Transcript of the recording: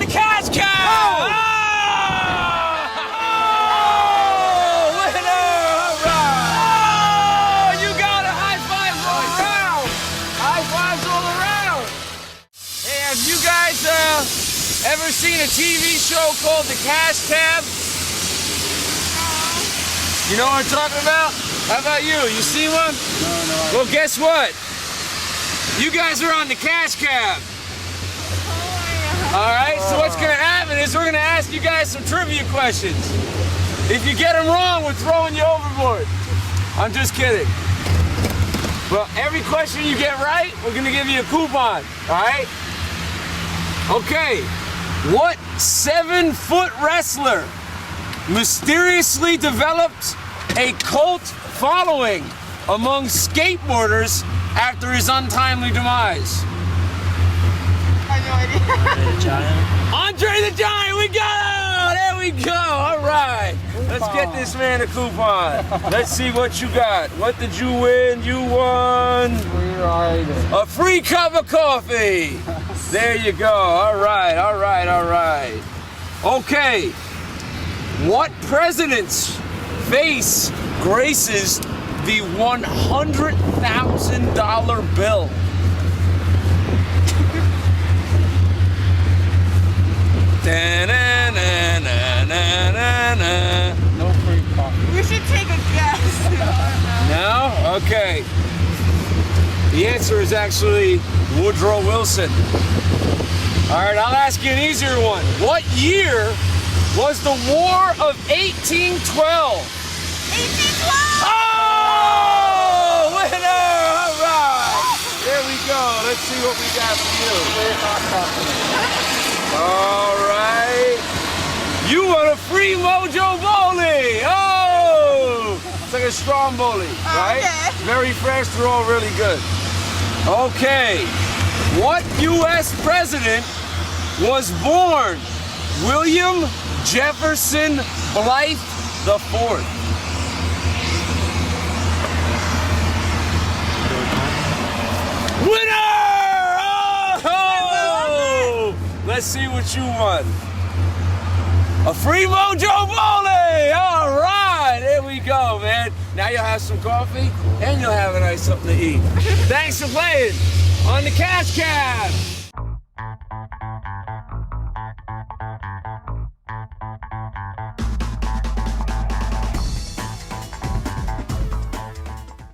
the cash cow! Oh! Winner! All right! Oh, you got it! High fives all around! High fives all around! Hey, have you guys ever seen a TV show called The Cash Cab? You know what I'm talking about? How about you? You seen one? No. Well, guess what? You guys are on the cash cab. All right, so what's gonna happen is we're gonna ask you guys some trivia questions. If you get them wrong, we're throwing you overboard. I'm just kidding. Well, every question you get right, we're gonna give you a coupon, all right? Okay, what 7-foot wrestler mysteriously developed a cult following among skateboarders after his untimely demise? I have no idea. The Giant. Andre the Giant, we got it! There we go, all right. Let's get this man a coupon. Let's see what you got. What did you win? You won a free cup of coffee. There you go, all right, all right, all right. Okay, what president's face graces the $100,000 bill? No free coffee. We should take a guess. No? Okay. The answer is actually Woodrow Wilson. All right, I'll ask you an easier one. What year was the War of 1812? 1812! Oh! Winner! All right! There we go. Let's see what we got for you. All right. You won a free Mojo Bowlie. Oh! It's like a strong bowlie, right? Okay. Very fresh. They're all really good. Okay. What U.S. president was born William Jefferson Blythe IV? Winner! Oh! Let's see what you won. A free Mojo Bowlie! All right, there we go, man. Now you'll have some coffee and you'll have a nice something to eat. Thanks for playing on the Cash Cab.